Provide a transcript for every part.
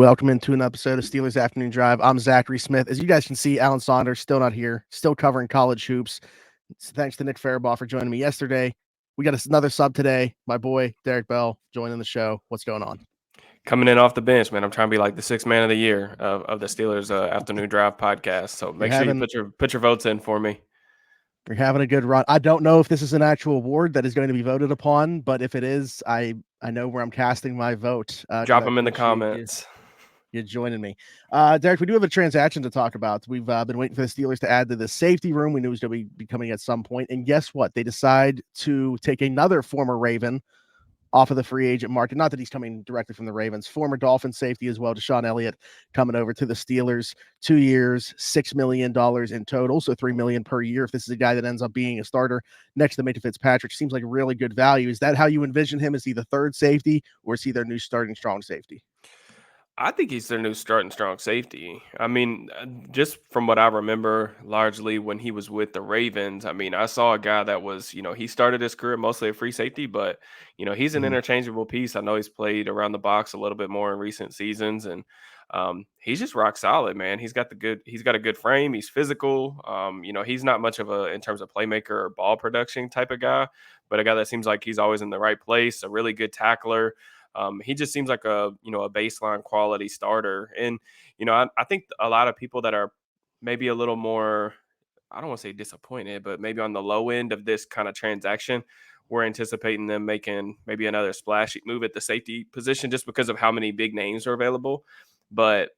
Welcome into an episode of Steelers Afternoon Drive. I'm Zachary Smith. As you guys can see, Alan Saunders still not here, still covering college hoops. Thanks to Nick Faribaugh for joining me yesterday. We got another sub today. My boy, Derrick Bell, joining the show. What's going on? Coming in off the bench, man. I'm trying to be like the sixth man of the year of the Steelers Afternoon Drive podcast. So make sure you put your votes in for me. You're having a good run. I don't know if this is an actual award that is going to be voted upon, but if it is, I know where I'm casting my vote. Drop them in the comments. You're joining me. Derrick, we do have a transaction to talk about. We've been waiting for the Steelers to add to the safety room. We knew it was going to be coming at some point. And guess what? They decide to take another former Raven off of the free agent market. Not that he's coming directly from the Ravens. Former Dolphins safety as well, DeShon Elliott, coming over to the Steelers. 2 years, $6 million in total, so $3 million per year. If this is a guy that ends up being a starter next to Minkah Fitzpatrick, seems like really good value. Is that how you envision him? Is he the third safety, or is he their new starting strong safety? I think he's their new starting strong safety. I mean, just from what I remember, largely when he was with the Ravens, I mean, I saw a guy that was, he started his career mostly a free safety, but, he's an interchangeable piece. I know he's played around the box a little bit more in recent seasons, and he's just rock solid, man. He's got a good frame. He's physical. He's not much of in terms of playmaker or ball production type of guy, but a guy that seems like he's always in the right place, a really good tackler. He just seems like a baseline quality starter. And, I think a lot of people that are maybe a little more, I don't want to say disappointed, but maybe on the low end of this kind of transaction, we're anticipating them making maybe another splashy move at the safety position just because of how many big names are available. But,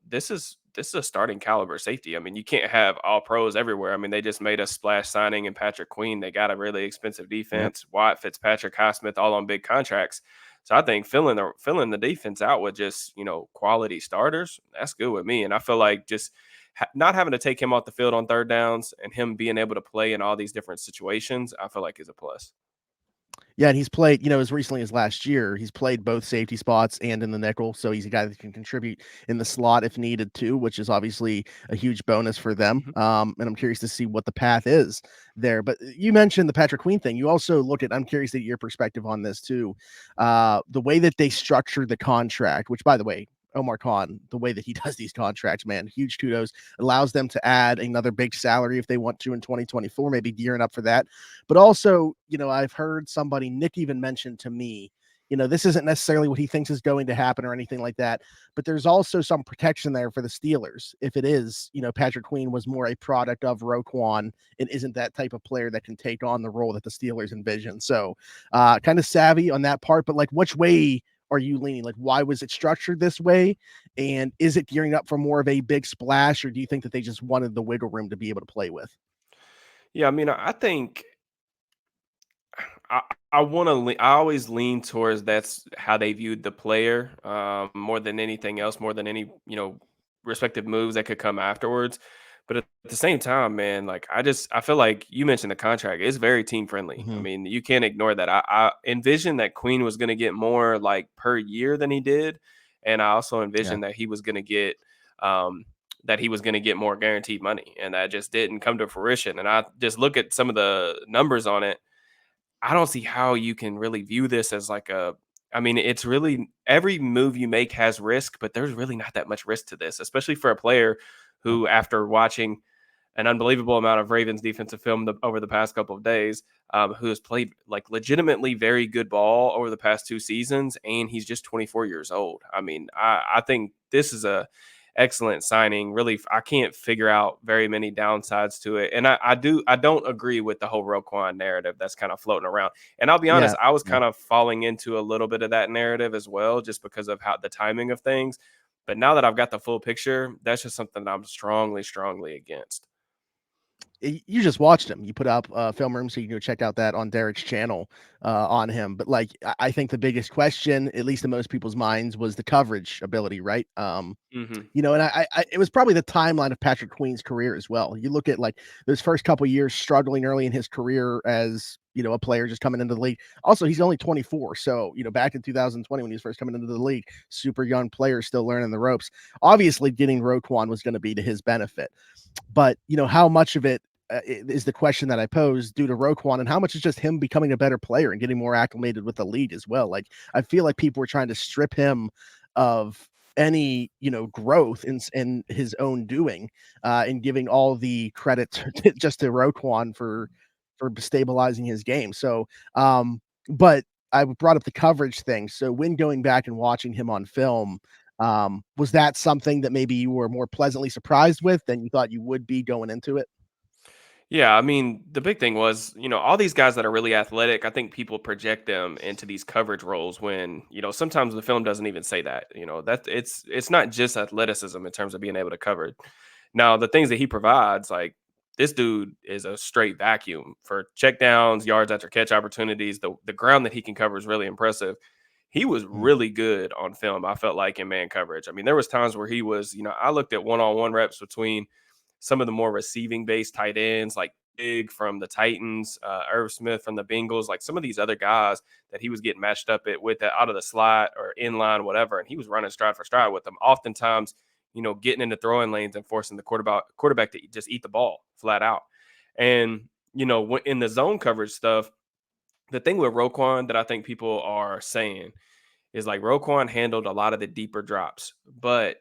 this is a starting caliber safety. I mean, you can't have all pros everywhere. I mean, they just made a splash signing in Patrick Queen. They got a really expensive defense. Yep. Watt, Fitzpatrick, Highsmith, all on big contracts. So I think filling the defense out with just, quality starters, that's good with me. And I feel like just not having to take him off the field on third downs and him being able to play in all these different situations, I feel like is a plus. Yeah, and he's played, as recently as last year, he's played both safety spots and in the nickel. So he's a guy that can contribute in the slot if needed to, which is obviously a huge bonus for them. And I'm curious to see what the path is there. But you mentioned the Patrick Queen thing. You also I'm curious to get your perspective on this too. The way that they structured the contract, which by the way, Omar Khan, the way that he does these contracts, man, huge kudos. Allows them to add another big salary if they want to in 2024, maybe gearing up for that. But also, I've heard Nick even mentioned to me, this isn't necessarily what he thinks is going to happen or anything like that, but there's also some protection there for the Steelers. If it is, Patrick Queen was more a product of Roquan and isn't that type of player that can take on the role that the Steelers envision. So kind of savvy on that part, but like which way are you leaning? Like, why was it structured this way? And is it gearing up for more of a big splash, or do you think that they just wanted the wiggle room to be able to play with? Yeah, I mean, I think I always lean towards that's how they viewed the player more than anything else, more than any, respective moves that could come afterwards. But at the same time, man, like I feel like you mentioned the contract is very team friendly. I mean, you can't ignore that. I envisioned that Queen was going to get more like per year than he did, and I also envisioned that he was going to get more guaranteed money, and that just didn't come to fruition. And I just look at some of the numbers on it. I don't see how you can really view this as like it's really every move you make has risk, but there's really not that much risk to this, especially for a player who, after watching an unbelievable amount of Ravens defensive film over the past couple of days, who has played like legitimately very good ball over the past 2 seasons, and he's just 24 years old. I mean, I think this is a excellent signing. Really, I can't figure out very many downsides to it. And I don't agree with the whole Roquan narrative that's kind of floating around. And I'll be honest, I was kind of falling into a little bit of that narrative as well, just because of how the timing of things. But now that I've got the full picture, that's just something that I'm strongly, strongly against. You just watched him. You put up film room, so you can go check out that on Derrick's channel on him. But like, I think the biggest question, at least in most people's minds, was the coverage ability, right? And it was probably the timeline of Patrick Queen's career as well. You look at like those first couple years struggling early in his career as a player just coming into the league. Also, he's only 24. So, back in 2020, when he was first coming into the league, super young player, still learning the ropes. Obviously, getting Roquan was going to be to his benefit. But, how much of it is the question that I pose due to Roquan, and how much is just him becoming a better player and getting more acclimated with the league as well? Like, I feel like people were trying to strip him of any growth in his own doing, and giving all the credit just to Roquan for stabilizing his game. So, but I brought up the coverage thing. So when going back and watching him on film, was that something that maybe you were more pleasantly surprised with than you thought you would be going into it? Yeah, I mean, the big thing was, all these guys that are really athletic, I think people project them into these coverage roles when, sometimes the film doesn't even say that. That it's not just athleticism in terms of being able to cover. Now, the things that he provides, like this dude is a straight vacuum for checkdowns, yards after catch opportunities. The ground that he can cover is really impressive. He was Mm, really good on film, I felt like, in man coverage. I mean, there was times where he was, I looked at one-on-one reps between some of the more receiving based tight ends like Big from the Titans, Irv Smith from the Bengals, like some of these other guys that he was getting matched up with out of the slot or in line, whatever, and he was running stride for stride with them. Oftentimes, getting into throwing lanes and forcing the quarterback to just eat the ball flat out. And in the zone coverage stuff, the thing with Roquan that I think people are saying is like Roquan handled a lot of the deeper drops, but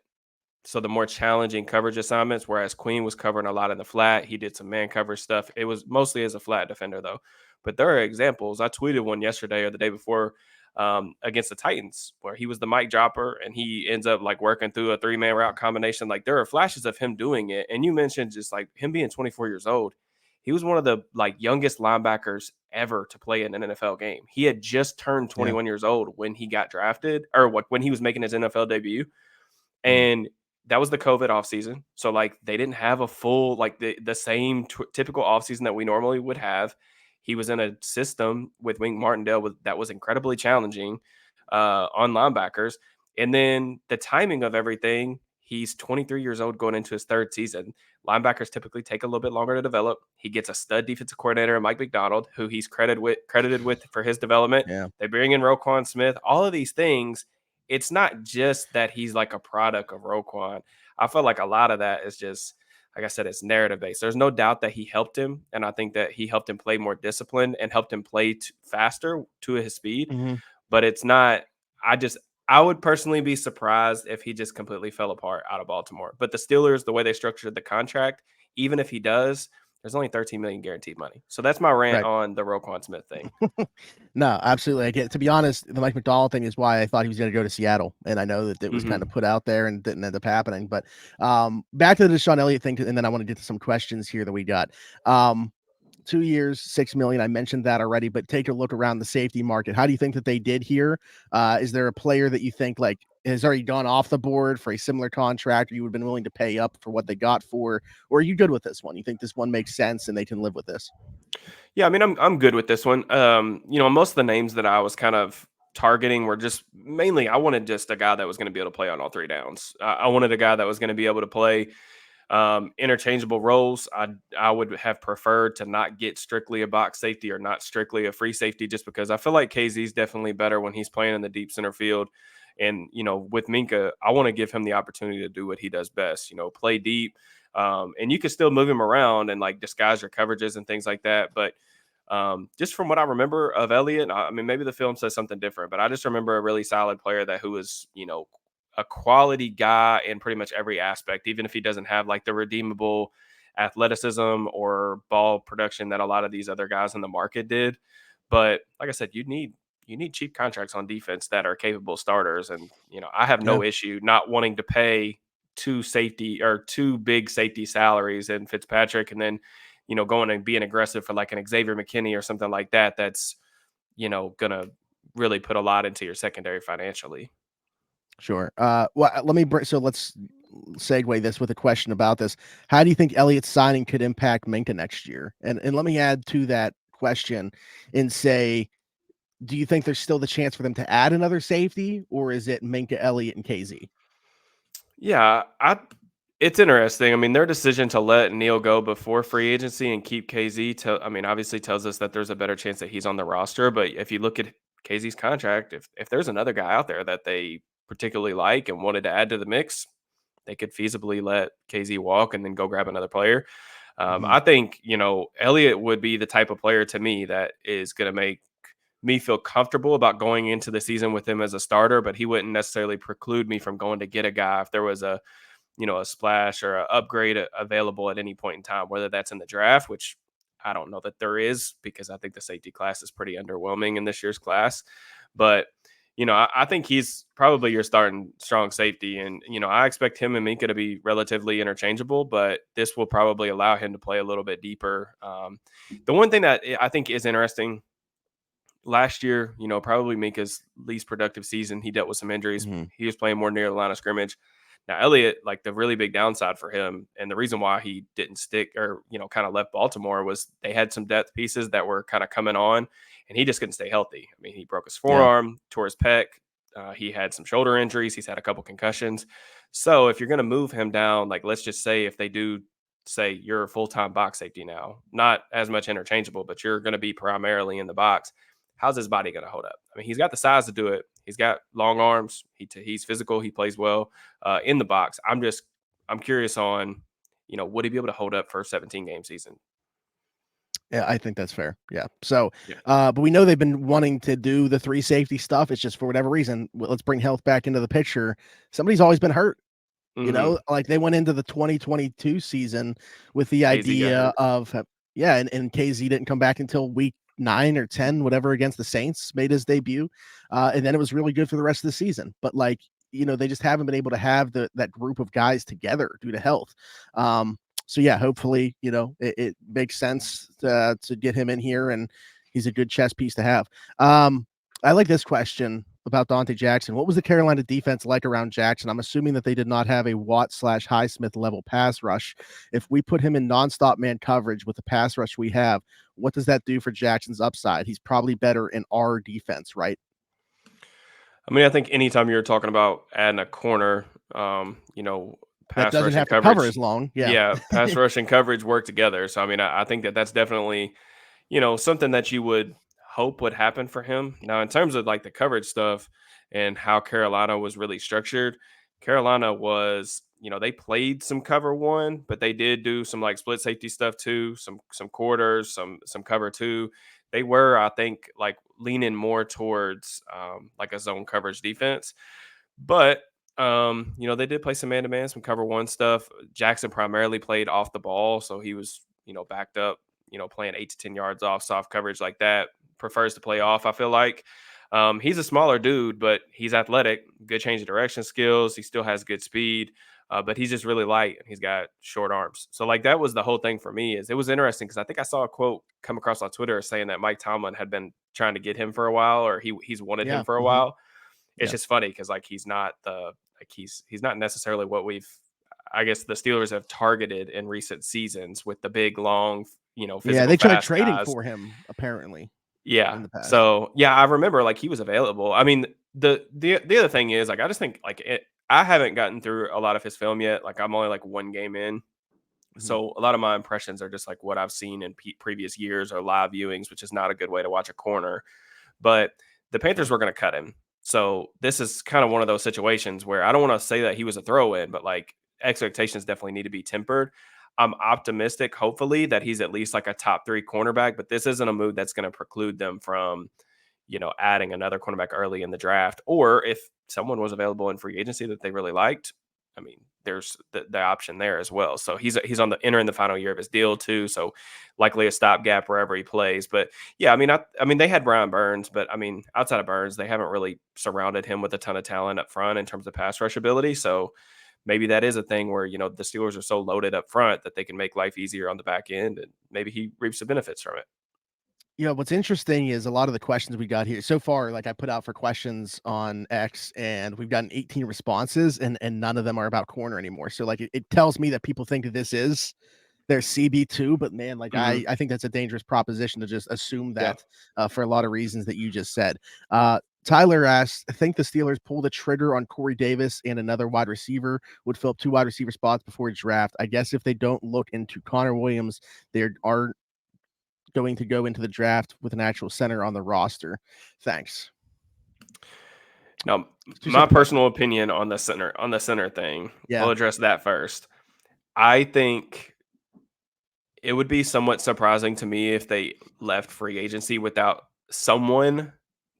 so the more challenging coverage assignments, whereas Queen was covering a lot in the flat, he did some man coverage stuff. It was mostly as a flat defender though. But there are examples. I tweeted one yesterday or the day before against the Titans where he was the mic dropper and he ends up like working through a 3-man route combination. Like there are flashes of him doing it. And you mentioned just like him being 24 years old. He was one of the like youngest linebackers ever to play in an NFL game. He had just turned yeah. 21 years old when he got drafted or what when he was making his NFL debut. Mm, And that was the COVID offseason. So, like, they didn't have a full, like, the same typical offseason that we normally would have. He was in a system with Wink Martindale that was incredibly challenging on linebackers. And then the timing of everything, he's 23 years old going into his third season. Linebackers typically take a little bit longer to develop. He gets a stud defensive coordinator, Mike McDonald, who he's credited with for his development. yeah. They bring in Roquan Smith. All of these things, it's not just that he's like a product of Roquan. I feel like a lot of that is just, like I said, it's narrative based. There's no doubt that he helped him, and I think that he helped him play more disciplined and helped him play faster to his speed. Mhm. But it's not. I just, I would personally be surprised if he just completely fell apart out of Baltimore. But the Steelers, the way they structured the contract, even if he does, there's only 13 million guaranteed money. So that's my rant Right. on the Roquan Smith thing. No, absolutely. I get to be honest, the Mike McDonald thing is why I thought he was going to go to Seattle, and I know that it was kind Hmm. of put out there and didn't end up happening. But back to the DeShon Elliott thing, and then I want to get to some questions here that we got. Um, 2 years, 6 million. I mentioned that already, but take a look around the safety market. How do you think that they did here? Is there a player that you think like has already gone off the board for a similar contract, or you would have been willing to pay up for what they got for, or are you good with this one? You think this one makes sense and they can live with this? Yeah, I mean, I'm good with this one. Most of the names that I was kind of targeting were just mainly I wanted just a guy that was going to be able to play on all three downs. I wanted a guy that was going to be able to play interchangeable roles. I would have preferred to not get strictly a box safety or not strictly a free safety, just because I feel like KZ is definitely better when he's playing in the deep center field. And with Minka, I want to give him the opportunity to do what he does best. Play deep, and you can still move him around and like disguise your coverages and things like that. But just from what I remember of Elliott, I mean, maybe the film says something different, but I just remember a really solid player that who was, a quality guy in pretty much every aspect, even if he doesn't have like the redeemable athleticism or ball production that a lot of these other guys in the market did. But like I said, you need cheap contracts on defense that are capable starters. And I have Yeah. no issue not wanting to pay two big safety salaries and Fitzpatrick, and then going and being aggressive for like an Xavier McKinney or something like that. That's gonna really put a lot into your secondary financially. Sure. Well, so let's segue this with a question about this. How do you think Elliott's signing could impact Minka next year? And let me add to that question and say, do you think there's still the chance for them to add another safety, or is it Minka, Elliott, and KZ? Yeah, it's interesting. I mean, their decision to let Neil go before free agency and keep KZ I mean, obviously tells us that there's a better chance that he's on the roster. But if you look at KZ's contract, if there's another guy out there that they particularly like and wanted to add to the mix, they could feasibly let KZ walk and then go grab another player. Mhm. I think Elliott would be the type of player to me that is going to make me feel comfortable about going into the season with him as a starter, but he wouldn't necessarily preclude me from going to get a guy if there was a splash or a upgrade available at any point in time, whether that's in the draft, which I don't know that there is because I think the safety class is pretty underwhelming in this year's class. But, I think he's probably your starting strong safety. And, I expect him and Minka to be relatively interchangeable, but this will probably allow him to play a little bit deeper. The one thing that I think is interesting last year, probably Minka's least productive season. He dealt with some injuries. Hmm. He was playing more near the line of scrimmage. Now, Elliott, like the really big downside for him, and the reason why he didn't stick or, kind of left Baltimore was they had some depth pieces that were kind of coming on, and he just couldn't stay healthy. I mean, he broke his Yeah. forearm, tore his pec. He had some shoulder injuries. He's had a couple concussions. So if you're going to move him down, like let's just say if they do say you're a full time box safety now, not as much interchangeable, but you're going to be primarily in the box. How's his body going to hold up? I mean, he's got the size to do it. He's got long arms. He's physical. He plays well in the box. I'm curious on, would he be able to hold up for a 17-game season? Yeah, I think that's fair. Yeah. So, Yeah. but we know they've been wanting to do the 3 safety stuff. It's just for whatever reason, let's bring health back into the picture. Somebody's always been hurt. Mm-hmm. Like they went into the 2022 season with the KZ got idea hurt. of, yeah, and KZ didn't come back until week 9 or 10, whatever, against the Saints, made his debut. And then it was really good for the rest of the season. But like, they just haven't been able to have that group of guys together due to health. So yeah, hopefully, it makes sense to get him in here, and he's a good chess piece to have. I like this question about Dante Jackson. What was the Carolina defense like around Jackson? I'm assuming that they did not have a Watt/Highsmith level pass rush. If we put him in nonstop man coverage with the pass rush we have, what does that do for Jackson's upside? He's probably better in our defense, right? I mean, I think anytime you're talking about adding a corner, That pass doesn't rush and have to cover coverage, as long. Yeah. yeah, pass rush and coverage work together. So, I mean, I think that that's definitely, something that you would hope would happen for him. Now, in terms of like the coverage stuff and how Carolina was really structured, Carolina was, they played some cover one, but they did do some like split safety stuff too, some quarters, some cover two. They were, I think, like leaning more towards like a zone coverage defense. But they did play some man to man, some cover one stuff. Jackson primarily played off the ball, so he was, backed up, playing 8 to 10 yards off soft coverage like that. Prefers to play off, I feel like. He's a smaller dude, but he's athletic, good change of direction skills. He still has good speed, but he's just really light and he's got short arms. So, like, that was the whole thing for me. Is it was interesting because I think I saw a quote come across on Twitter saying that Mike Tomlin had been trying to get him for a while, or he's wanted him Yeah. for a Hmm. while. It's Yeah. just funny because like he's not necessarily what I guess the Steelers have targeted in recent seasons with the big, long, Yeah. physical, They tried fast trading guys. for him apparently Yeah. in the past. So yeah, I remember like he was available. I mean, the other thing is like I just think like I haven't gotten through a lot of his film yet. Like I'm only like one game in. Mhm. So a lot of my impressions are just like what I've seen in previous years or live viewings, which is not a good way to watch a corner. But the Panthers were going to cut him. So this is kind of one of those situations where I don't want to say that he was a throw in, but like expectations definitely need to be tempered. I'm optimistic, hopefully, that he's at least like a top 3 cornerback, but this isn't a move that's going to preclude them from, adding another cornerback early in the draft. Or if someone was available in free agency that they really liked, I mean, there's the option there as well. So he's on the entering the final year of his deal too. So likely a stopgap wherever he plays. But yeah, I mean they had Brian Burns, but I mean outside of Burns, they haven't really surrounded him with a ton of talent up front in terms of pass rush ability. So maybe that is a thing where the Steelers are so loaded up front that they can make life easier on the back end, and maybe he reaps the benefits from it. What's interesting is a lot of the questions we got here so far, like I put out for questions on X and we've gotten 18 responses and none of them are about corner anymore. So like it tells me that people think that this is their CB2, but man, like Hmm. I think that's a dangerous proposition to just assume Yeah. that for a lot of reasons that you just said. Tyler asked, I think the Steelers pulled the trigger on Corey Davis and another wide receiver would fill up 2 wide receiver spots before draft. I guess if they don't look into Connor Williams, they are going to go into the draft with an actual center on the roster. Thanks. Now, Two my separate questions. personal opinion on the center thing, Yeah. I'll address that first. I think it would be somewhat surprising to me if they left free agency without someone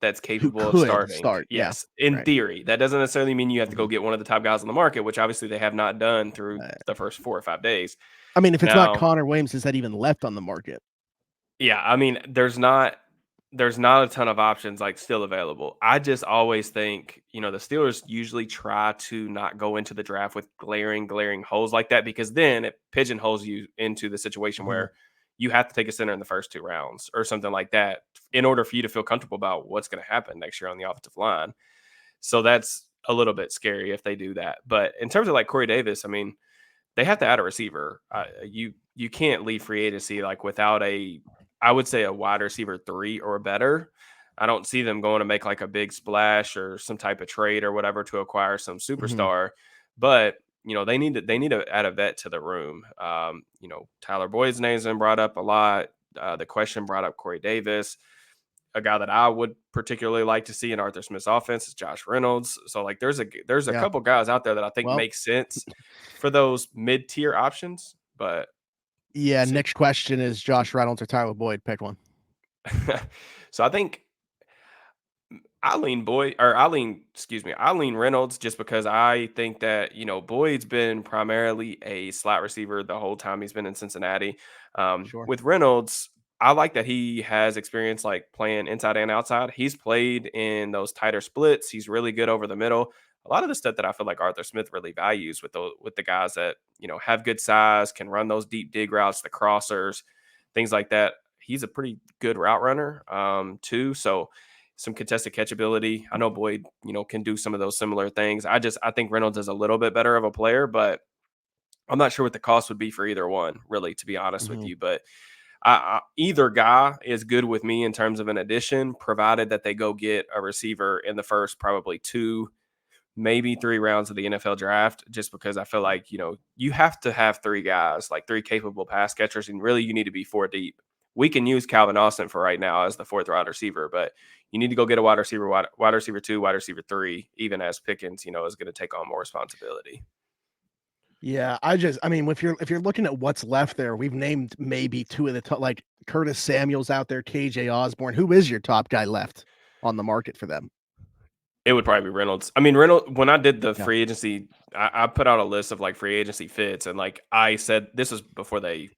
that's Who capable of could starting. start? Yeah. Yes, in Right. theory. That doesn't necessarily mean you have to go Mhm. get one of the top guys on the market, which obviously they have not done through Uh, the first 4 or 5 days. I mean, if it's not Now, Connor Williams, is that even left on the market? yeah, I mean, there's not a ton of options like still available. I just always think, the Steelers usually try to not go into the draft with glaring holes like that because then it pigeonholes you into the situation Mhm. where you have to take a center in the first 2 rounds or something like that in order for you to feel comfortable about what's going to happen next year on the offensive line. So that's a little bit scary if they do that. But in terms of like Corey Davis, I mean, they have to add a receiver. You can't leave free agency like without I would say a wide receiver 3 or better. I don't see them going to make like a big splash or some type of trade or whatever to acquire some Mhm. superstar, but they need to add a vet to the room. Tyler Boyd's name's been brought up a lot. The question brought up Corey Davis. A guy that I would particularly like to see in Arthur Smith's offense is Josh Reynolds. So like there's a Yeah. couple guys out there that I think Well, make sense for those mid-tier options, but we'll yeah, see. next question is Josh Reynolds or Tyler Boyd, pick one. So I think I lean Reynolds just because I think that, Boyd's been primarily a slot receiver the whole time he's been in Cincinnati. Sure. With Reynolds, I like that he has experience like playing inside and outside. He's played in those tighter splits. He's really good over the middle. A lot of the stuff that I feel like Arthur Smith really values with the guys that, have good size, can run those deep dig routes, the crossers, things like that. He's a pretty good route runner, too. So some contested catchability. I know Boyd, can do some of those similar things. I think Reynolds is a little bit better of a player, but I'm not sure what the cost would be for either one, really, to be honest with Mhm. you. But either guy is good with me in terms of an addition, provided that they go get a receiver in the first probably 2, maybe 3 rounds of the NFL draft, just because I feel like, you have to have 3 guys, like 3 capable pass catchers, and really you need to be 4 deep. We can use Calvin Austin for right now as the 4th wide receiver, but you need to go get a wide receiver 2, wide receiver 3, even as Pickens, is going to take on more responsibility. Yeah, I mean, if you're looking at what's left there, we've named maybe 2 of the top, like Curtis Samuel's out there, KJ Osborne. Who is your top guy left on the market for them? It would probably be Reynolds. I mean, Reynolds, when I did the Yeah. free agency, I put out a list of like free agency fits. And like I said, this was before they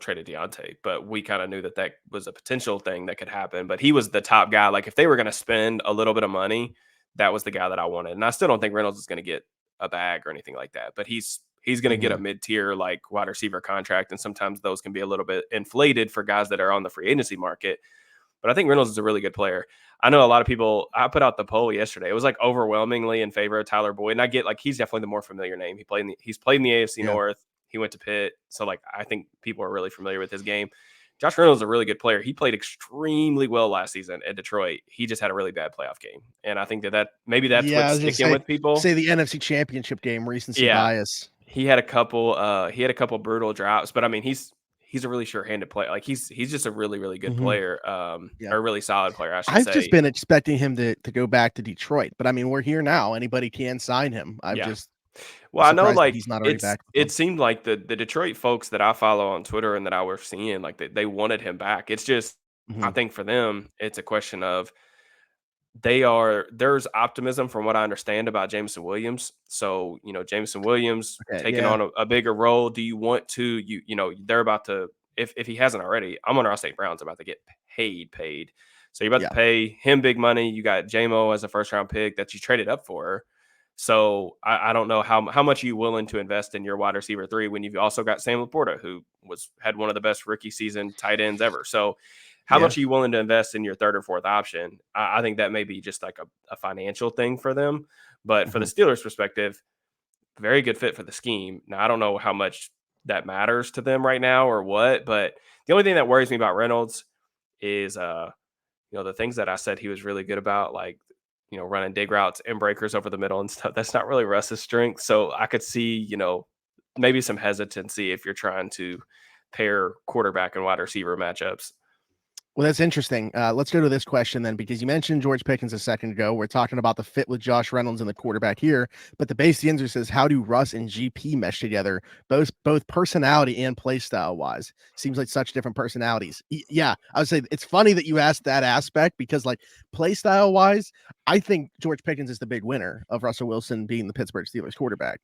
traded Deontay, but we kind of knew that was a potential thing that could happen. But he was the top guy. Like if they were going to spend a little bit of money, that was the guy that I wanted. And I still don't think Reynolds is going to get a bag or anything like that. But he's going to get a Mhm. mid tier like wide receiver contract. And sometimes those can be a little bit inflated for guys that are on the free agency market. But I think Reynolds is a really good player. I know a lot of people. I put out the poll yesterday. It was like overwhelmingly in favor of Tyler Boyd, and I get like he's definitely the more familiar name. He's played in the AFC Yeah. North. He went to Pitt, so like I think people are really familiar with his game. Josh Reynolds is a really good player. He played extremely well last season at Detroit. He just had a really bad playoff game, and I think that maybe that's Yeah, I what's was just sticking with people. say the NFC Championship game, recency Yeah, bias. he had a couple brutal droughts, but I mean he's a really sure-handed player. Like he's just a really, really good Mhm. player, Yeah. or a really solid player, I should I've just say. been expecting him to go back to Detroit, but I mean, we're here now. Anybody can sign him. Yeah. I'm Well, I know surprised that like he's not already it's back with it them. seemed like the Detroit folks that I follow on Twitter and that I was seeing like they wanted him back. It's just I Mhm. think for them it's a question of there's optimism from what I understand about Jameson Williams. So, Jameson Williams Okay, taking yeah, on a bigger role. Do you want to they're about to if he hasn't already, I'm on our State Browns about to get paid. So you're about yeah, to pay him big money. You got JMO as a first round pick that you traded up for. So I don't know how much you willing to invest in your wide receiver 3 when you've also got Sam Laporta, who had one of the best rookie season tight ends ever. So how yeah. much are you willing to invest in your third or fourth option? I think that may be just like a financial thing for them. But for the Mhm. Steelers' perspective, very good fit for the scheme. Now, I don't know how much that matters to them right now or what, but the only thing that worries me about Reynolds is, the things that I said he was really good about, like, running dig routes and breakers over the middle and stuff. That's not really Russ's strength. So I could see, maybe some hesitancy if you're trying to pair quarterback and wide receiver matchups. Well, that's interesting. Let's go to this question then, because you mentioned George Pickens a second ago. We're talking about the fit with Josh Reynolds and the quarterback here, but the base answer says, how do Russ and GP mesh together, both personality and play style wise? Seems like such different personalities. Yeah, I would say it's funny that you asked that aspect, because like play style wise, I think George Pickens is the big winner of Russell Wilson being the Pittsburgh Steelers quarterback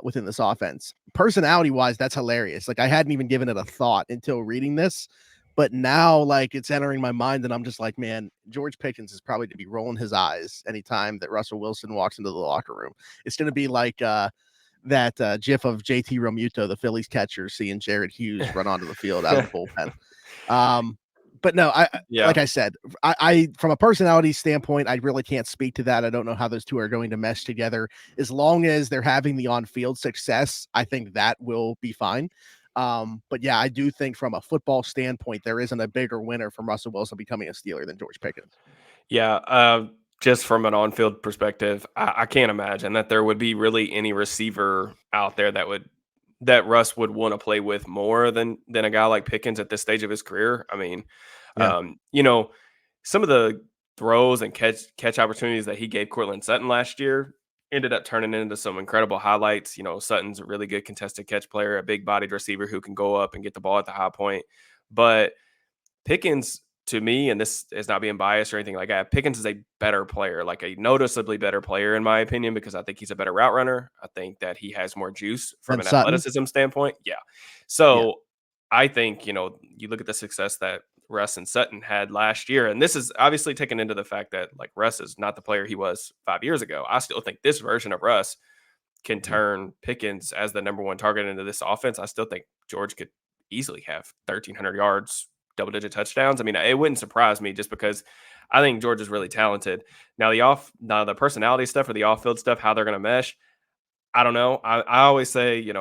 within this offense. Personality wise, that's hilarious. Like I hadn't even given it a thought until reading this. But now, like, it's entering my mind, and I'm just like, man, George Pickens is probably to be rolling his eyes anytime that Russell Wilson walks into the locker room. It's going to be like that gif of JT Realmuto, the Phillies catcher, seeing Jared Hughes run onto the field out of the bullpen. But no, like I said, I from a personality standpoint, I really can't speak to that. I don't know how those two are going to mesh together. As long as they're having the on-field success, I think that will be fine. But yeah, I do think from a football standpoint, there isn't a bigger winner from Russell Wilson becoming a Steeler than George Pickens. Yeah, just from an on-field perspective, I can't imagine that there would be really any receiver out there that Russ would want to play with more than a guy like Pickens at this stage of his career. I mean, Yeah. some of the throws and catch opportunities that he gave Cortland Sutton last year ended up turning into some incredible highlights. Sutton's a really good contested catch player, a big-bodied receiver who can go up and get the ball at the high point. But Pickens, to me, and this is not being biased or anything like that, Pickens is a better player, like a noticeably better player, in my opinion, because I think he's a better route runner. I think that he has more juice from Then an Sutton. athleticism standpoint. Yeah. Yeah. So I think, you look at the success that Russ and Sutton had last year, and this is obviously taken into the fact that like Russ is not the player he was 5 years ago. I still think this version of Russ can turn Pickens as the number one target into this offense. I still think George could easily have 1,300 yards, double-digit touchdowns. I mean, it wouldn't surprise me just because I think George is really talented. Now, the personality stuff or the off-field stuff, how they're going to mesh, I don't know. I always say,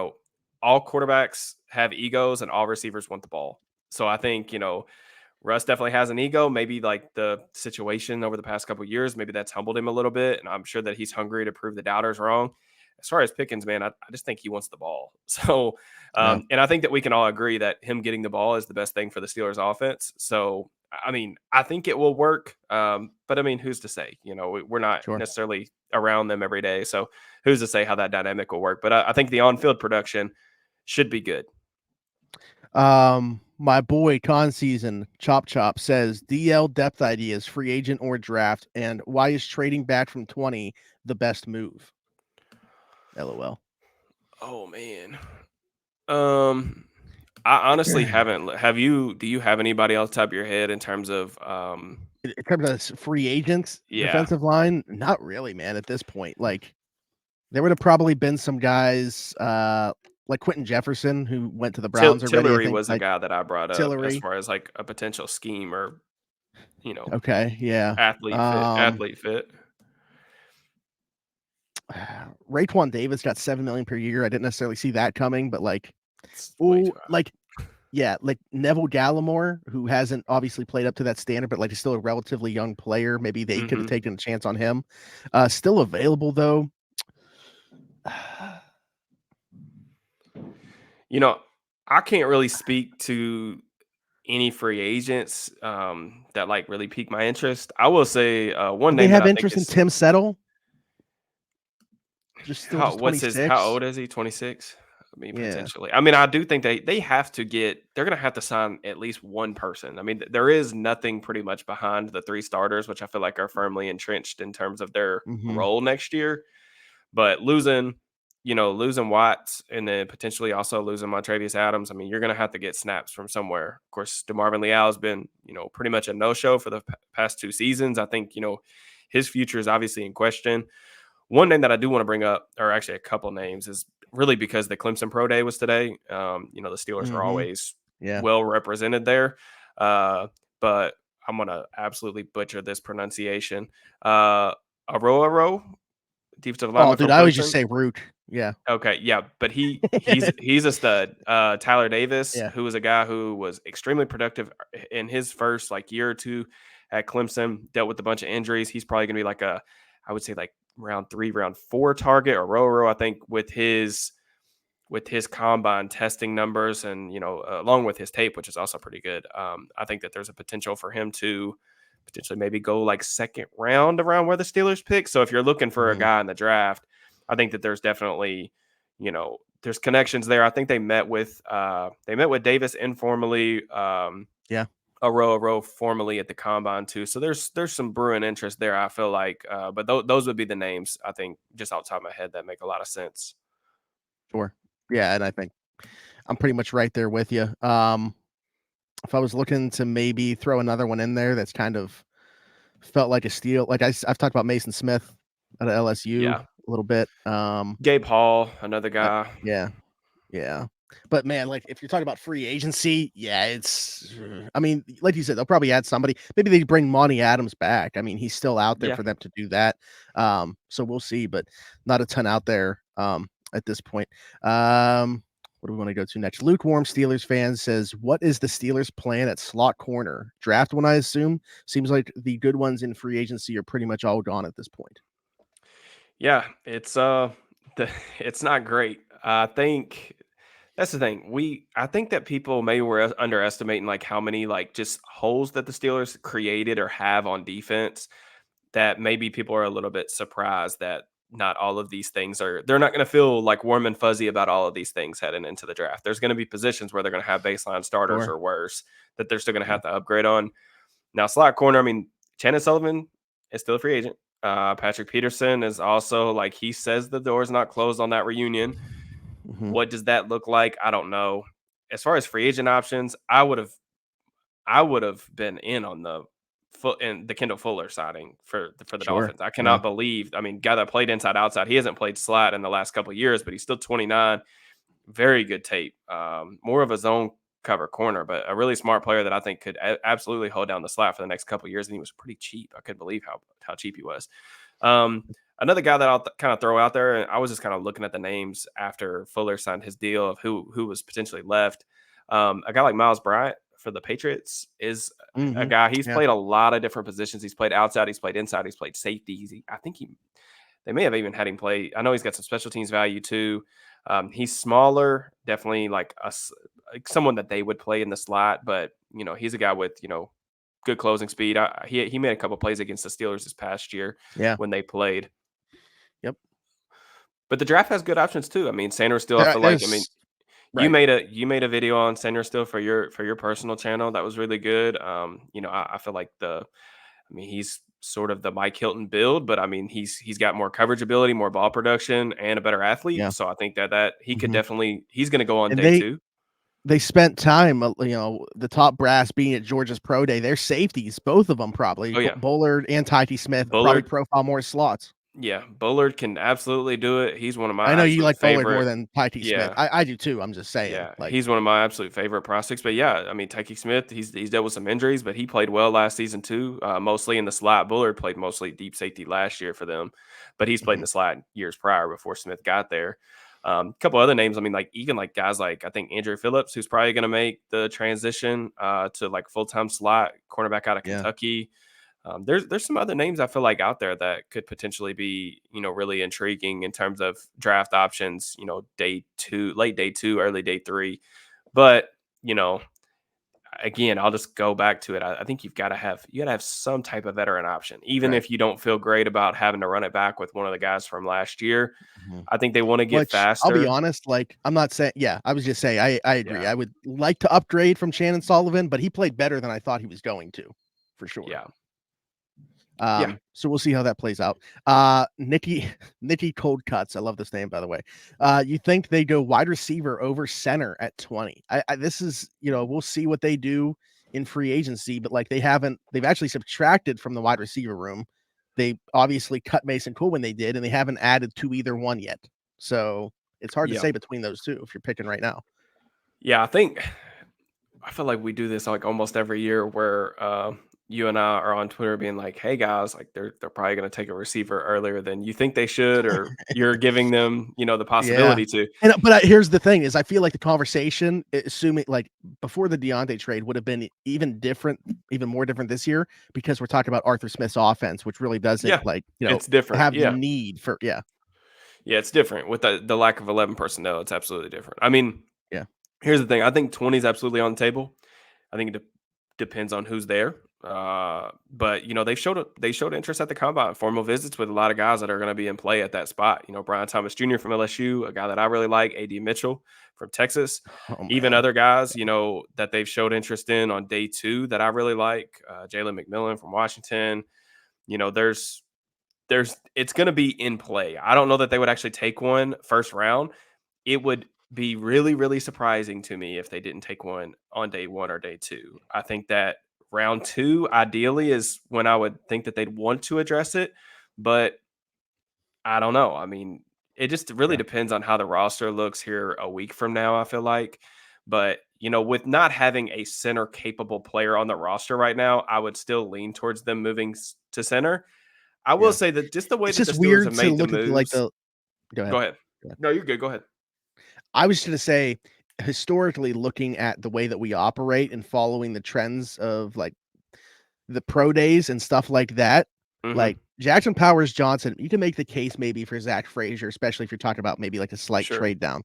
all quarterbacks have egos and all receivers want the ball. So I think, Russ definitely has an ego. Maybe like the situation over the past couple of years, maybe that's humbled him a little bit. And I'm sure that he's hungry to prove the doubters wrong. As far as Pickens, man, I just think he wants the ball. So, Yeah. and I think that we can all agree that him getting the ball is the best thing for the Steelers offense. So, I mean, I think it will work. But I mean, who's to say? We're not Sure. necessarily around them every day. So, who's to say how that dynamic will work? But I think the on-field production should be good. My boy Con Season Chop Chop says DL depth ideas, free agent or draft, and why is trading back from 20 the best move? LOL. Oh man. I honestly haven't. Do you have anybody else top of your head in terms of In terms of free agents, yeah. defensive line, not really, man. At this point, like there would have probably been some guys like Quentin Jefferson who went to the Browns already. I Tillery think was a like guy that I brought up as Tillery. far as like a potential scheme or, you know, Okay, yeah. athlete fit. Raekwon Davis got 7 million per year. I didn't necessarily see that coming, but like, It's way oh, too high. like, yeah, like Neville Gallimore, who hasn't obviously played up to that standard, but like is still a relatively young player. Maybe they could have Mhm. taken a chance on him. Still available though. I can't really speak to any free agents that like really pique my interest. I will say one Do they name that have I think interest in is Tim Settle? Just how 26. old is he? 26? I mean, Yeah. potentially. I mean, I do think they have to they're gonna have to sign at least one person. I mean, there is nothing pretty much behind the three starters, which I feel like are firmly entrenched in terms of their Mm-hmm. role next year. But losing Watts and then potentially also losing Montravius Adams, I mean, you're gonna have to get snaps from somewhere. Of course, DeMarvin Leal has been, pretty much a no-show for the past two seasons. I think, his future is obviously in question. One name that I do want to bring up, or actually a couple names, is really because the Clemson Pro Day was today. The Steelers are Mm-hmm. always Yeah. well represented there. But I'm gonna absolutely butcher this pronunciation. Aroaro, defensive Oh, lineman dude, from I always just Clemson. say Root. Yeah. Okay, yeah, but he's a stud. Tyler Davis, Yeah. who was a guy who was extremely productive in his first like year or two at Clemson, dealt with a bunch of injuries. He's probably gonna be like I would say like round 3, round 4 target or row. I think with with his combine testing numbers and, along with his tape, which is also pretty good, I think that there's a potential for him to potentially maybe go like second round around where the Steelers pick. So if you're looking for a Mhm. guy in the draft, I think that there's definitely, there's connections there. I think they met with Davis informally, Yeah, a row formally at the combine too. So there's some brewing interest there. I feel like, but those would be the names I think just off the top of my head that make a lot of sense. sure. Yeah, and I think I'm pretty much right there with you. If I was looking to maybe throw another one in there that's kind of felt like a steal, like I've talked about Mason Smith at LSU Yeah, a little bit. Gabe Hall, another guy. Yeah, yeah. But man, like if you're talking about free agency, yeah, I mean, like you said, they'll probably add somebody. Maybe they bring Monty Adams back. I mean, he's still out there Yeah. for them to do that. So we'll see, but not a ton out there at this point. What do we want to go to next? Lukewarm Steelers fan says, "What is the Steelers' plan at slot corner? Draft one, I assume. Seems like the good ones in free agency are pretty much all gone at this point." Yeah, it's not great. I think that's the thing. I think that people maybe were underestimating like how many like just holes that the Steelers created or have on defense, that maybe people are a little bit surprised that not all of these things they're not going to feel like warm and fuzzy about all of these things heading into the draft. There's going to be positions where they're going to have baseline starters Sure. or worse that they're still going to Yeah. have to upgrade on. Now, slot corner, I mean, Shannon Sullivan is still a free agent. Patrick Peterson is also like he says the door is not closed on that reunion. Mhm. What does that look like? I don't know. As far as free agent options, I would have been in on the foot and the Kendall Fuller signing for the Sure. Dolphins. I Yeah. cannot believe. I mean, guy that played inside outside. He hasn't played slot in the last couple of years, but he's still 29. Very good tape. More of a zone cover corner, but a really smart player that I think could absolutely hold down the slot for the next couple of years. And he was pretty cheap. I couldn't believe how cheap he was. Um, Another guy that I'll kind of throw out there, and I was just kind of looking at the names after Fuller signed his deal of who was potentially left. A guy like Miles Bryant for the Patriots is a Mhm. guy. He's Yeah. played a lot of different positions. He's played outside. He's played inside. He's played safety. I think they may have even had him play. I know he's got some special teams value too. He's smaller, definitely like someone that they would play in the slot, but he's a guy with good closing speed. He made a couple plays against the Steelers this past year Yeah. when they played. Yep. But the draft has good options too. I mean, Sanders still. I There feel like. I mean, there's you right. made a video on Sanders still for your personal channel that was really good. I feel like I mean, he's sort of the Mike Hilton build, but I mean, he's got more coverage ability, more ball production, and a better athlete. Yeah. So I think that he could Mhm. definitely he's going to go on And day two. they spent time, the top brass being at Georgia's pro day. Their safeties, both of them probably, Oh yeah, Bullard and Tyke Smith, probably Bullard. profile more slots. Yeah, Bullard can absolutely do it. He's one of my I know you absolute like Bullard more favorite. than Tyke Smith. Yeah, I do too. I'm just saying, yeah, like, he's one of my absolute favorite prospects. But yeah, I mean, Tyke Smith, he's dealt with some injuries, but he played well last season too, mostly in the slot. Bullard played mostly deep safety last year for them, but he's played in mhm, the slot years prior before Smith got there. A couple other names. I mean, like even like guys like I think Andrew Phillips, who's probably going to make the transition to like full time slot cornerback out of yeah, Kentucky. There's some other names I feel like out there that could potentially be really intriguing in terms of draft options. Day two, late day two, early day three. But you know, again, I'll just go back to it. I think you got to have some type of veteran option, even right, if you don't feel great about having to run it back with one of the guys from last year. mhm. I think they want to get Which I'll be faster. honest, like, I'm not saying, yeah, I was just saying, I agree. Yeah, I would like to upgrade from Shannon Sullivan, but he played better than I thought he was going to, for sure. yeah, yeah, So we'll see how that plays out. Nikki Nikki Cold Cuts. I love this name, by the way. You think they go wide receiver over center at 20? This is, we'll see what they do in free agency, but like they've actually subtracted from the wide receiver room. They obviously cut Mason Cool when they did, and they haven't added to either one yet. So it's hard to yeah, say between those two if you're picking right now. yeah. I feel like we do this like almost every year where you and I are on Twitter being like, "Hey guys, like they're probably going to take a receiver earlier than you think they should, or you're giving them, the Yeah. possibility to." Here's the thing is I feel like the conversation, assuming like before the Deontay trade would have been even different, even more different this year because we're talking about Arthur Smith's offense, which really doesn't Yeah, it's different. have the Yeah, need for, yeah. Yeah, it's different with the lack of 11 personnel. It's absolutely different. I mean, Yeah. here's the thing. I think 20 is absolutely on the table. I think it depends on who's there. But they showed interest at the combine, formal visits with a lot of guys that are going to be in play at that spot. Brian Thomas Jr. from LSU, a guy that I really like, AD Mitchell from Texas, Oh even man. other guys, that they've showed interest in on day 2 that I really like. Jalen McMillan from Washington. There's it's going to be in play. I don't know that they would actually take one first round. It would be really, really surprising to me if they didn't take one on day 1 or day 2. I think that round 2 ideally is when I would think that they'd want to address it, but I don't know. I mean, it just really Yeah. depends on how the roster looks here a week from now, I feel like. But, with not having a center capable player on the roster right now, I would still lean towards them moving to center. I will Yeah. say that just the way It's that the just Steelers weird have to made the look at moves. go Go ahead. ahead. Go ahead. No, you're good. Go ahead. I was gonna say, historically, looking at the way that we operate and following the trends of like the pro days and stuff like that, Mhm. like Jackson Powers Johnson, you can make the case maybe for Zach Frazier, especially if you're talking about maybe like a slight Sure. trade down.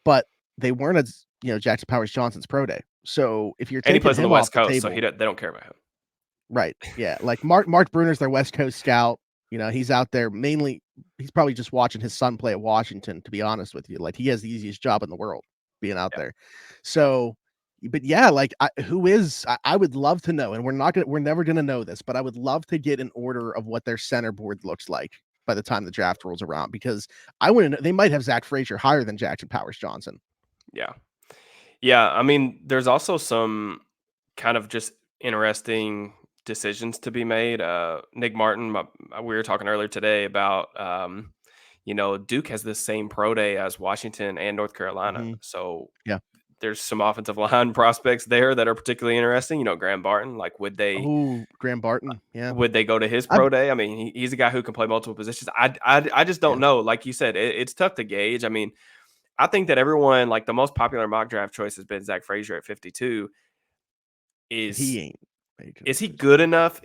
But they weren't as Jackson Powers Johnson's pro day. So if you're And he taking plays on the him off West the Coast, so table, they don't care about him. right? Yeah, like Mark Bruner's their West Coast scout. He's out there mainly. He's probably just watching his son play at Washington. To be honest with you, like he has the easiest job in the world being out Yeah. there. So, but yeah, like who is? I would love to know, and we're never gonna know this, but I would love to get an order of what their center board looks like by the time the draft rolls around, because I want to know. They might have Zach Frazier higher than Jackson Powers Johnson. Yeah. Yeah, I mean, there's also some kind of just interesting decisions to be made. Nick Martin, we were talking earlier today about, Duke has the same pro day as Washington and North Carolina. Hmm. So Yeah. there's some offensive line prospects there that are particularly interesting. Graham Barton, like Oh, Graham Barton. Yeah. would they go to his I've pro day? I mean, he's a guy who can play multiple positions. I just don't Yeah. know. Like you said, it's tough to gauge. I mean, I think that everyone, like the most popular mock draft choice has been Zach Frazier at 52. He Is ain't making is he it. good enough?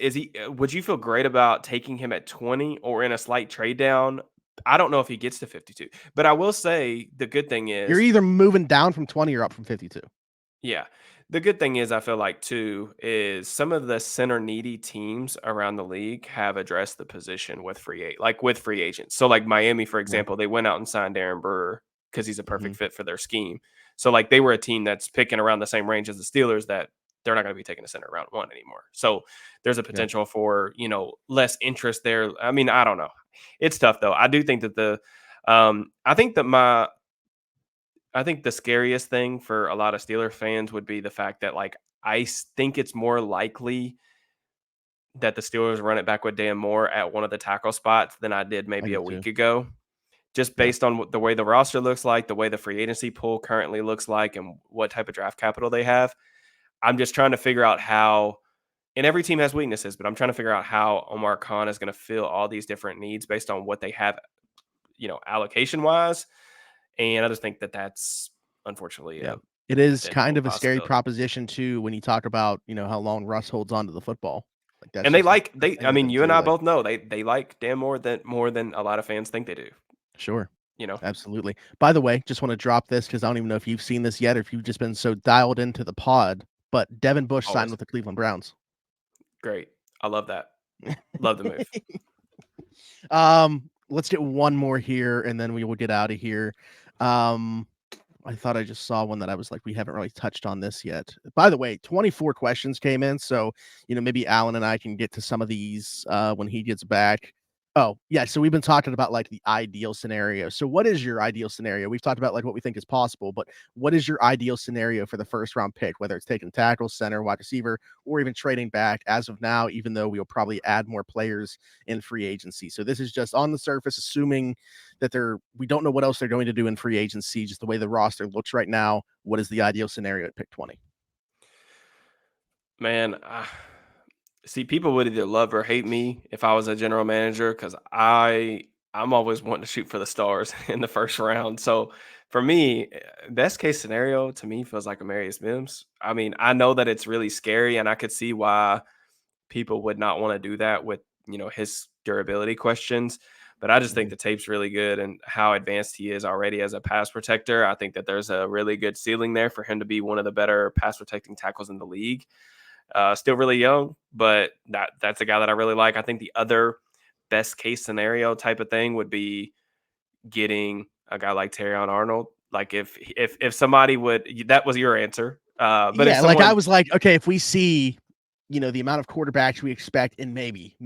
Would you feel great about taking him at 20 or in a slight trade down? I don't know if he gets to 52, but I will say the good thing You're is, either moving down from 20 or up from 52. yeah, the good thing is I feel like too is some of the center needy teams around the league have addressed the position with with free agents. So like Miami, for Yeah. example, they went out and signed Aaron Burr because he's a Mhm. perfect fit for their scheme. So like they were a team that's picking around the same range as the Steelers that they're not going to be taking a center round 1 anymore. So there's a Yeah. potential for, less interest there. I mean, I don't know. It's tough though. I do think that I think that I think the scariest thing for a lot of Steeler fans would be the fact that, like, think it's more likely that the Steelers run it back with Dan Moore at one of the tackle spots than I did I maybe do a too. week ago, just Yeah. based on the way the roster looks like, the way the free agency pool currently looks like, and what type of draft capital they have. I'm just trying to figure out how, and every team has weaknesses, but I'm trying to figure out how Omar Khan is going to fill all these different needs based on what they have, allocation wise. And I just think that that's unfortunately Yeah. a It is kind potential of a scary possibility. proposition too when you talk about, how long Russ holds on to the football. Like that's And they just like a they thing I with mean, him you and too. I Like, both know they like Dan more than a lot of fans think they do, sure. you know? Absolutely. By the way, just want to drop this because I don't even know if you've seen this yet or if you've just been so dialed into the pod, but Devin Bush signed Always. with the Cleveland Browns. Great. I love that. Love the move. Let's get one more here and then we will get out of here. Um, I thought I just saw one that I was like, we haven't really touched on this yet. By the way, 24 questions came in. So, maybe Alan and I can get to some of these when he gets back. Oh, yeah. So we've been talking about like the ideal scenario. So what is your ideal scenario? We've talked about like what we think is possible, but what is your ideal scenario for the first round pick, whether it's taking tackle, center, wide receiver, or even trading back as of now, even though we'll probably add more players in free agency. So this is just on the surface, assuming that we don't know what else they're going to do in free agency, just the way the roster looks right now. What is the ideal scenario at pick 20? Man, see, people would either love or hate me if I was a general manager because I'm always wanting to shoot for the stars in the first round. So for me, best case scenario to me feels like Amarius Mims. I mean, I know that it's really scary, and I could see why people would not want to do that with his durability questions. But I just think the tape's really good, and how advanced he is already as a pass protector. I think that there's a really good ceiling there for him to be one of the better pass protecting tackles in the league. Still really young, but that's a guy that I really like. I think the other best case scenario type of thing would be getting a guy like Terrion Arnold. Like if somebody would, that was your answer. But if Yeah, like I someone, was like, okay, if we see, the amount of quarterbacks we expect, and maybe,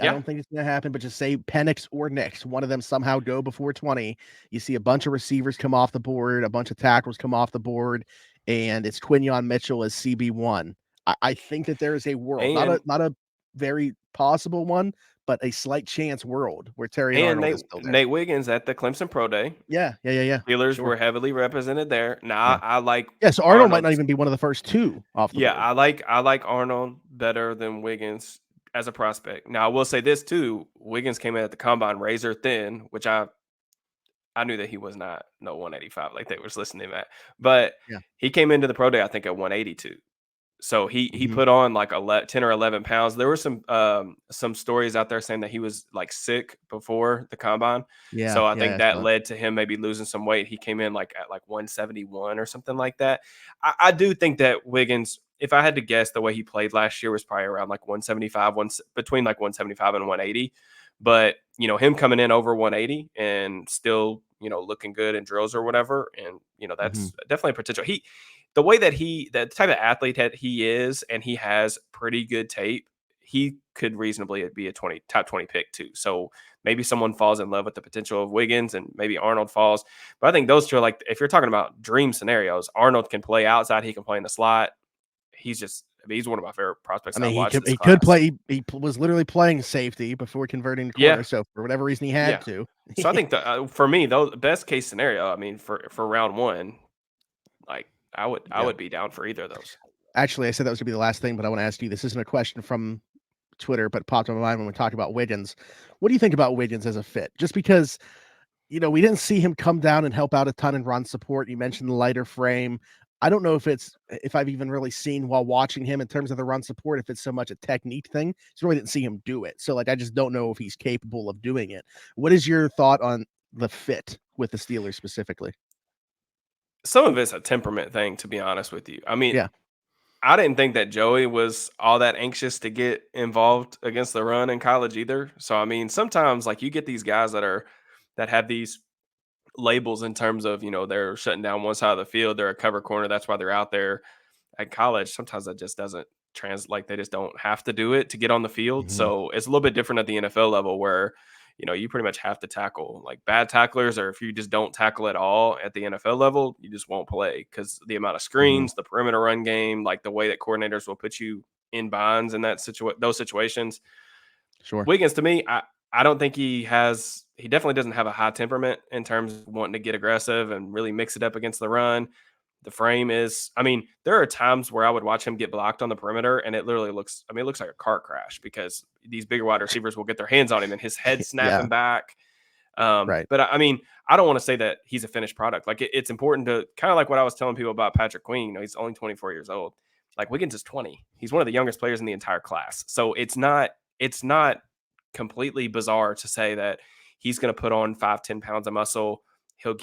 I yeah, don't think it's gonna happen, but just say Penix or Nix, one of them somehow go before 20. You see a bunch of receivers come off the board, a bunch of tackles come off the board, and it's Quinyon Mitchell as CB1. I think that there is a world, not and a very possible one, but a slight chance world where Terry and Arnold Nate is still there. Nate Wiggins at the Clemson Pro Day. Yeah. Steelers Sure. were heavily represented there. Now Yeah. I like Yeah, so Arnold might not Arnold's. even be one of the first two off the Yeah, board. I like Arnold better than Wiggins as a prospect. Now I will say this too: Wiggins came in at the combine razor thin, which I knew that he was not no 185 like they was listening to him at, but Yeah. he came into the pro day I think at 182. So he Mhm. put on like 10 or 11 pounds. There were some stories out there saying that he was like sick before the combine. Yeah, So I yeah, think I that saw it. led to him maybe losing some weight. He came in like at like 171 or something like that. I do think that Wiggins, if I had to guess, the way he played last year was probably around like 175, between like 175 and 180. But him coming in over 180 and still, looking good in drills or whatever, and Mhm. that's definitely a potential. The way that the type of athlete that he is, and he has pretty good tape, he could reasonably be a top 20 pick too. So maybe someone falls in love with the potential of Wiggins, and maybe Arnold falls. But I think those two are like, if you're talking about dream scenarios, Arnold can play outside, he can play in the slot. He's one of my favorite I prospects I mean, watched this he could class. play. Was literally playing safety before converting to Yeah, corner. So for whatever reason, he had yeah. to. So I think that for me, though, the best case scenario, I mean, for round one, like I Yeah. would be down for either of those. Actually, I said that was gonna be the last thing, but I want to ask you. This isn't a question from Twitter, but it popped in my mind when we talked about Wiggins. What do you think about Wiggins as a fit? Just because we didn't see him come down and help out a ton and run support. You mentioned the lighter frame. I don't know if I've even really seen while watching him in terms of the run support, if it's so much a technique thing. So I really didn't see him do it. So I just don't know if he's capable of doing it. What is your thought on the fit with the Steelers specifically? Some of it's a temperament thing, to be honest with you. I mean, Yeah. I didn't think that Joey was all that anxious to get involved against the run in college either. So I mean, sometimes like you get these guys that have these labels in terms of, they're shutting down one side of the field, they're a cover corner, that's why they're out there at college. Sometimes that just doesn't like they just don't have to do it to get on the field. Mhm. So it's a little bit different at the NFL level where you pretty much have to tackle. Like bad tacklers, or if you just don't tackle at all at the NFL level, you just won't play because the amount of Mhm. screens, the perimeter run game, like the way that coordinators will put you in binds in those situations. Sure. Wiggins, to me, I don't think he definitely doesn't have a high temperament in terms of wanting to get aggressive and really mix it up against the run. The frame is, I mean, there are times where I would watch him get blocked on the perimeter and it literally looks, I mean, it looks like a car crash because these bigger wide receivers will get their hands on him and his head Yeah. snapping back. Right. But I mean, I don't want to say that he's a finished product. Like it's important to kind of like what I was telling people about Patrick Queen. He's only 24 years old. Like Wiggins is 20. He's one of the youngest players in the entire class. So it's not completely bizarre to say that he's going to put on 5-10 pounds of muscle. He'll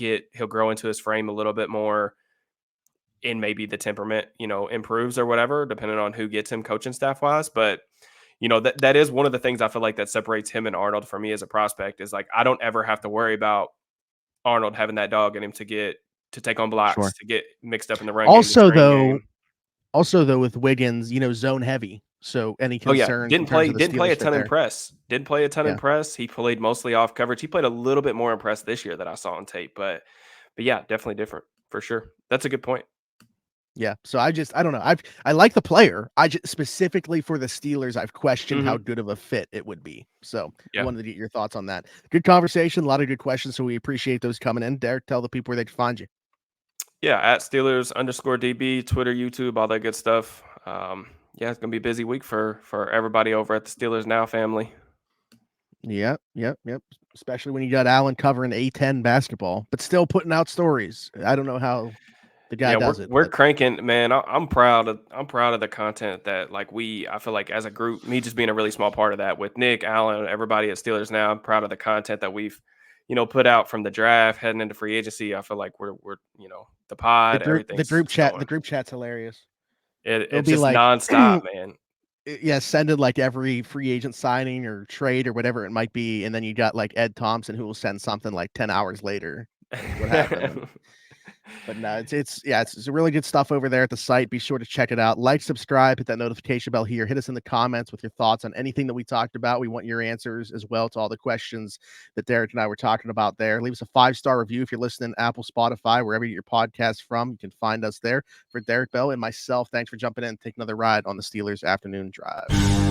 grow into his frame a little bit more, and maybe the temperament, improves or whatever, depending on who gets him coaching staff wise. But that is one of the things I feel like that separates him and Arnold for me as a prospect is like I don't ever have to worry about Arnold having that dog in him to take on Sure. blocks, to get mixed up in the run game, the Also screen though, game. with Wiggins, zone heavy. So any Oh yeah, concerns in terms of the didn't play Steelers a fit ton in there? press. Didn't play a ton in Yeah. press. He played mostly off coverage. He played a little bit more in press this year that I saw on tape, but yeah, definitely different for sure. That's a good point. Yeah. So I don't know. I like the player. I just specifically for the Steelers, I've questioned how Hmm. good of a fit it would be. So I Yeah. wanted to get your thoughts on that. Good conversation, a lot of good questions. So we appreciate those coming in. Derek, tell the people where they can find you. Yeah, at Steelers_DB, Twitter, YouTube, all that good stuff. Yeah, it's gonna be a busy week for everybody over at the Steelers Now family. Yep. Especially when you got Allen covering A10 basketball, but still putting out stories. I don't know how. The guy Yeah, does it. we're But cranking, man. I'm proud of the content that like I feel like as a group, me just being a really small part of that with Nick, Allen, everybody at Steelers now. I'm proud of the content that we've, put out from the draft heading into free agency. I feel like we're the the pod, group the everything's group just chat the going. group chat's hilarious. It'll It's be just like nonstop, man. yeah, send in like every free agent signing or trade or whatever it might be, and then you got like Ed Thompson who will send something like 10 hours later. Like what happened? But no, it's really good stuff over there at the site. Be sure to check it out. Like, subscribe, hit that notification bell here. Hit us in the comments with your thoughts on anything that we talked about. We want your answers as well to all the questions that Derrick and I were talking about there. Leave us a 5-star review if you're listening Apple, Spotify, wherever you get your podcast from. You can find us there. For Derrick Bell and myself, thanks for jumping in and taking another ride on the Steelers Afternoon Drive.